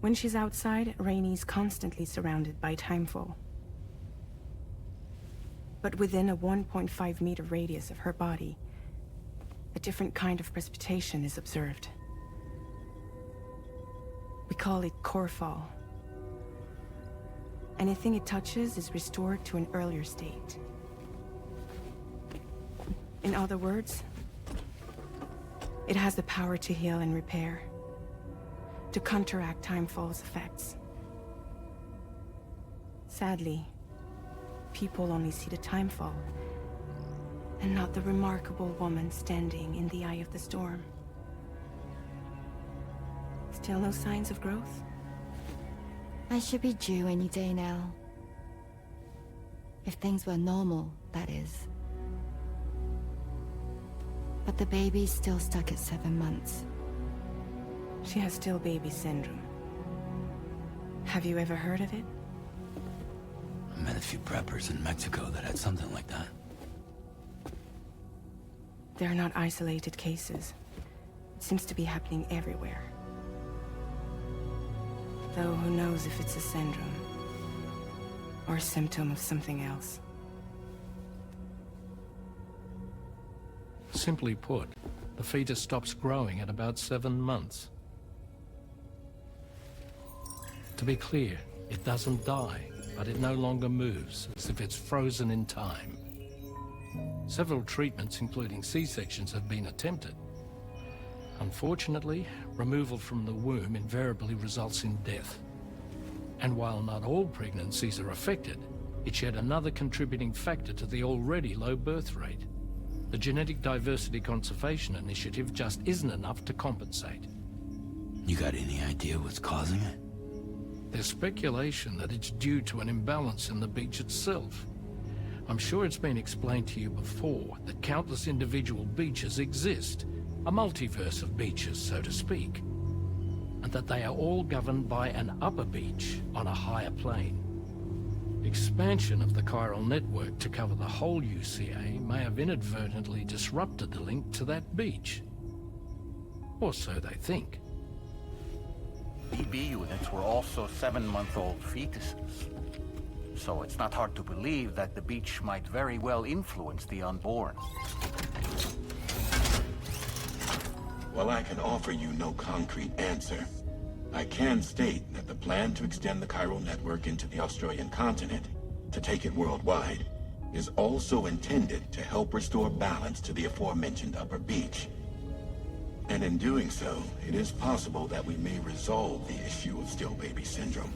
When she's outside, Rainie's constantly surrounded by timefall. But within a 1.5-meter radius of her body, a different kind of precipitation is observed. We call it core fall. Anything it touches is restored to an earlier state. In other words, it has the power to heal and repair, to counteract timefall's effects. Sadly, people only see the timefall, and not the remarkable woman standing in the eye of the storm. Still no signs of growth? I should be due any day now. If things were normal, that is. But the baby's still stuck at 7 months. She has still baby syndrome. Have you ever heard of it? I met a few preppers in Mexico that had something like that. They're not isolated cases. It seems to be happening everywhere. Though who knows if it's a syndrome or a symptom of something else. Simply put, the fetus stops growing at about 7 months. To be clear, it doesn't die, but it no longer moves, as if it's frozen in time. Several treatments, including C-sections, have been attempted. Unfortunately, removal from the womb invariably results in death. And while not all pregnancies are affected, it's yet another contributing factor to the already low birth rate. The Genetic Diversity Conservation Initiative just isn't enough to compensate. You got any idea what's causing it? There's speculation that it's due to an imbalance in the beach itself. I'm sure it's been explained to you before that countless individual beaches exist, a multiverse of beaches, so to speak, and that they are all governed by an upper beach on a higher plane. Expansion of the chiral network to cover the whole UCA may have inadvertently disrupted the link to that beach. Or so they think. BB units were also 7-month-old fetuses. So it's not hard to believe that the beach might very well influence the unborn. While I can offer you no concrete answer, I can state that the plan to extend the chiral network into the Australian continent, to take it worldwide, is also intended to help restore balance to the aforementioned upper beach. And in doing so, it is possible that we may resolve the issue of still baby syndrome.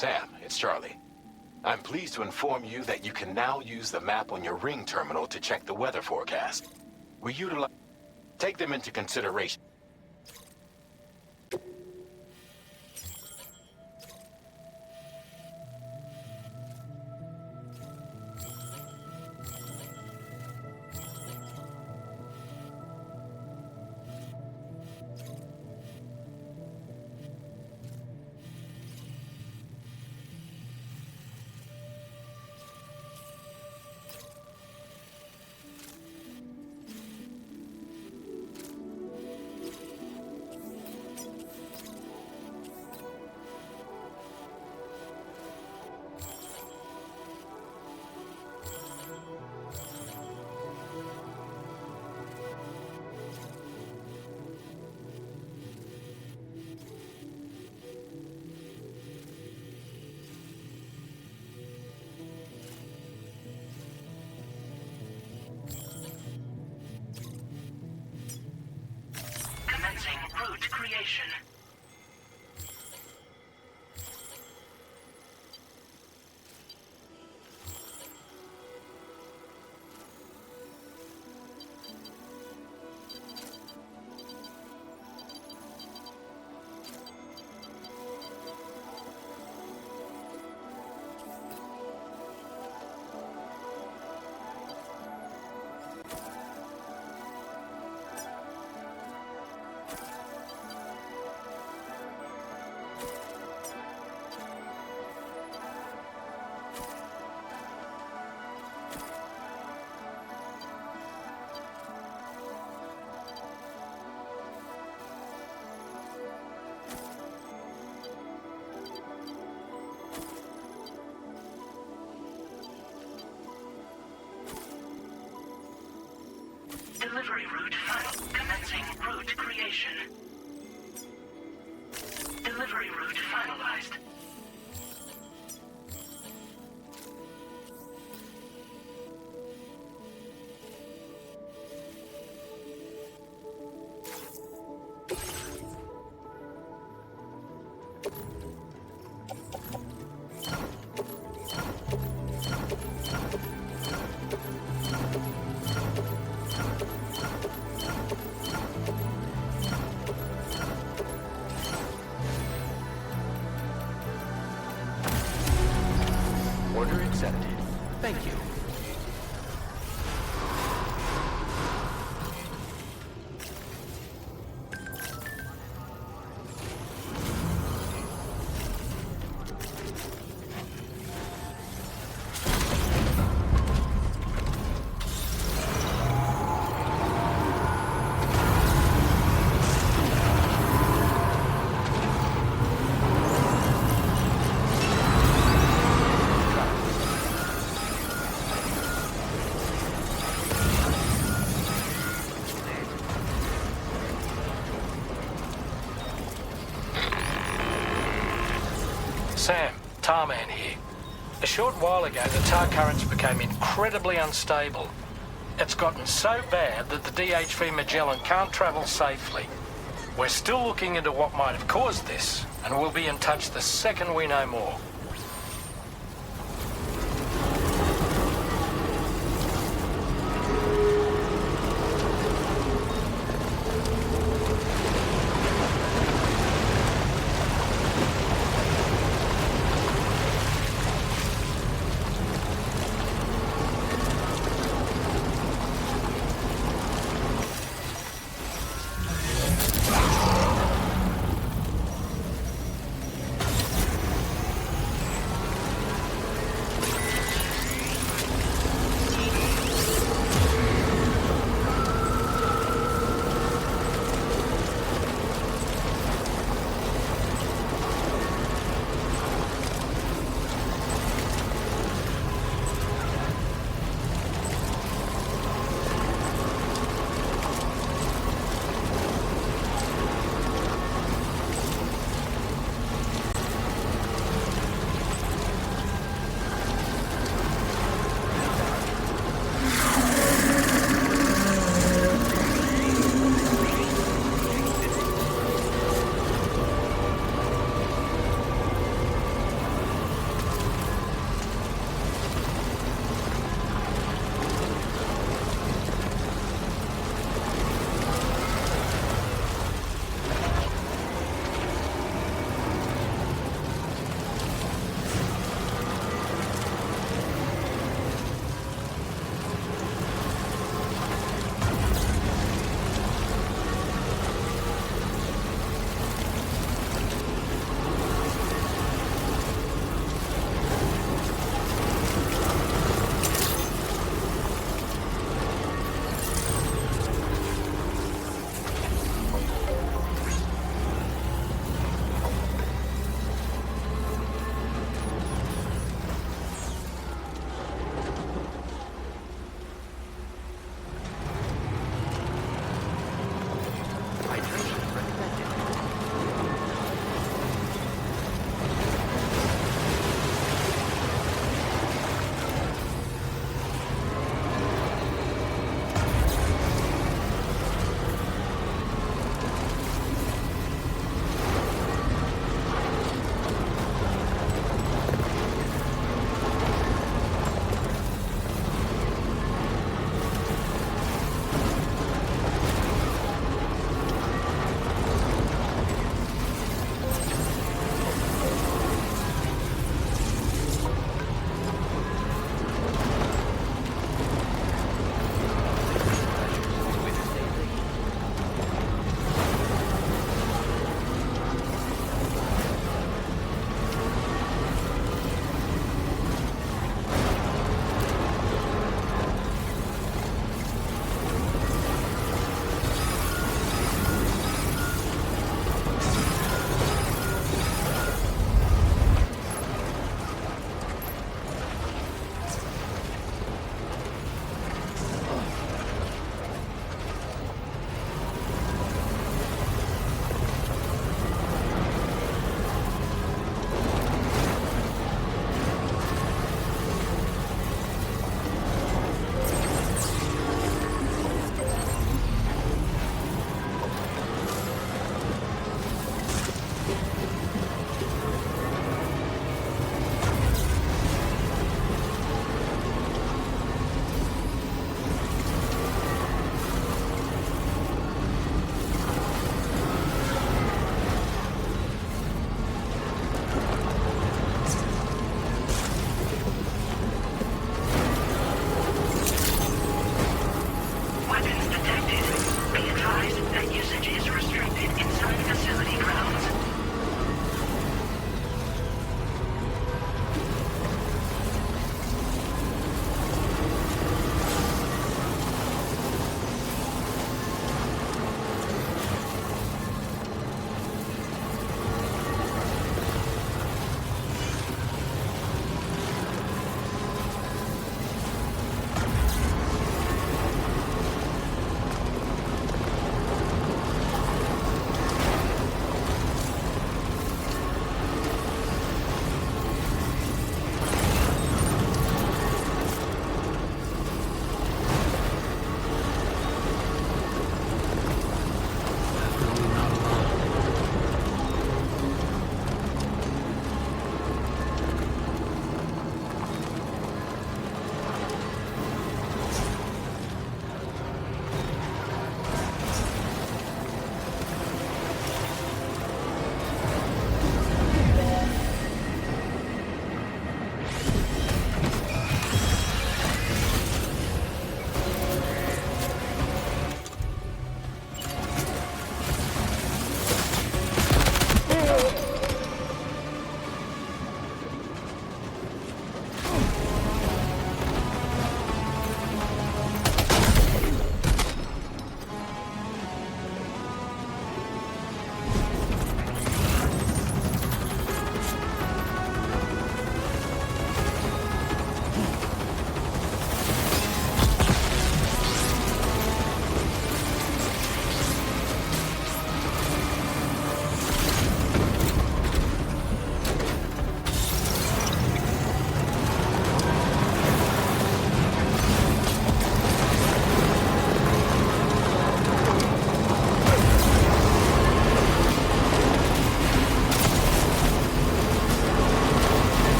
Sam, it's Charlie. I'm pleased to inform you that you can now use the map on your Ring terminal to check the weather forecast. We utilize... Take them into consideration. Route creation. Delivery route final. Commencing route creation. Delivery route finalized. Order accepted. Thank you. Sam, Tarman here. A short while ago, the tar currents became incredibly unstable. It's gotten so bad that the DHV Magellan can't travel safely. We're still looking into what might have caused this, and we'll be in touch the second we know more.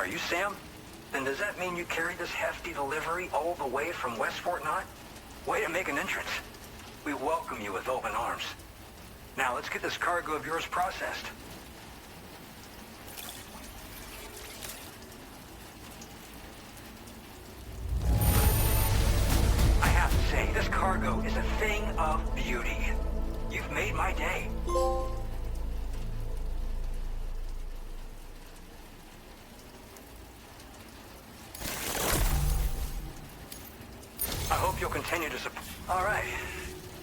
Are you Sam? Then does that mean you carried this hefty delivery all the way from West Fort Knott? Way to make an entrance. We welcome you with open arms. Now let's get this cargo of yours processed. I have to say, this cargo is a thing of beauty. You've made my day. I hope you'll continue to support. All right.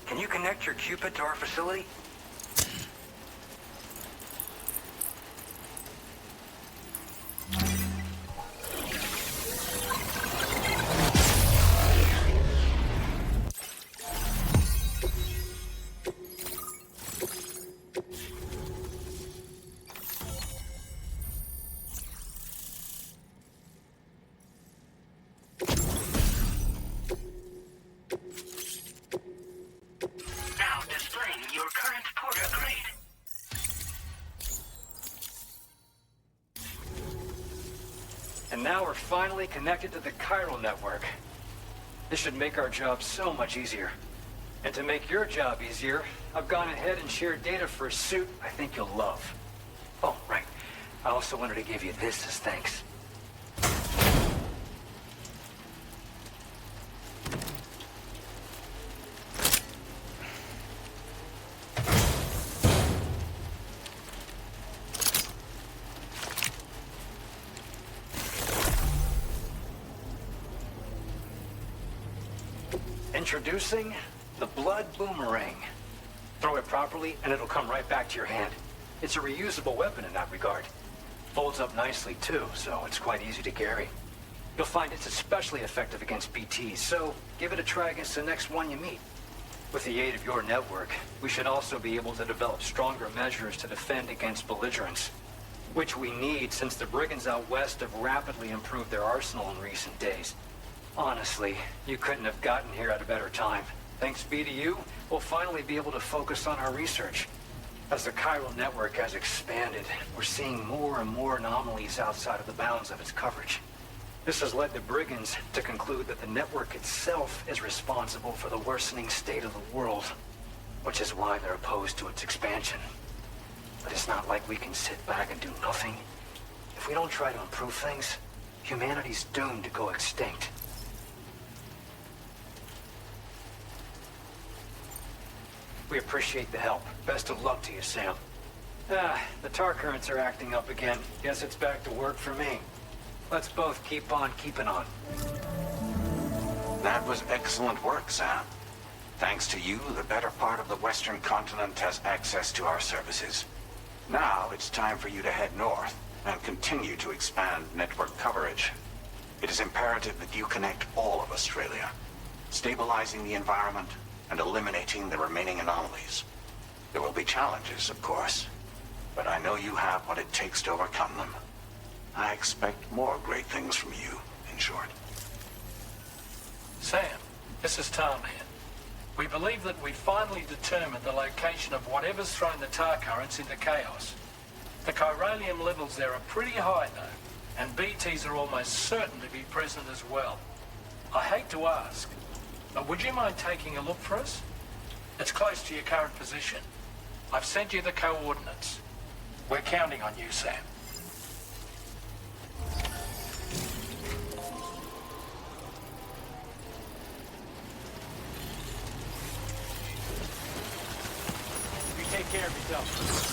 Can you connect your Cupid to our facility? Now displaying your current porter grade. And now we're finally connected to the chiral network. This should make our job so much easier. And to make your job easier, I've gone ahead and shared data for a suit I think you'll love. Oh, right. I also wanted to give you this as thanks. Introducing the Blood Boomerang. Throw it properly and it'll come right back to your hand. It's a reusable weapon in that regard. Folds up nicely too, so it's quite easy to carry. You'll find it's especially effective against BTs, so give it a try against the next one you meet. With the aid of your network, we should also be able to develop stronger measures to defend against belligerents, which we need since the brigands out west have rapidly improved their arsenal in recent days. Honestly, you couldn't have gotten here at a better time. Thanks be to you, we'll finally be able to focus on our research. As the chiral network has expanded, we're seeing more and more anomalies outside of the bounds of its coverage. This has led the brigands to conclude that the network itself is responsible for the worsening state of the world, which is why they're opposed to its expansion. But it's not like we can sit back and do nothing. If we don't try to improve things, humanity's doomed to go extinct. We appreciate the help. Best of luck to you, Sam. The tar currents are acting up again. Guess it's back to work for me. Let's both keep on keeping on. That was excellent work, Sam. Thanks to you, the better part of the Western continent has access to our services. Now it's time for you to head north and continue to expand network coverage. It is imperative that you connect all of Australia, stabilizing the environment and eliminating the remaining anomalies. There will be challenges, of course, but I know you have what it takes to overcome them. I expect more great things from you, in short. Sam, this is Tom here. We believe that we finally determined the location of whatever's thrown the tar currents into chaos. The chiralium levels there are pretty high, though, and BTs are almost certain to be present as well. I hate to ask, but would you mind taking a look for us? It's close to your current position. I've sent you the coordinates. We're counting on you, Sam. You take care of yourself.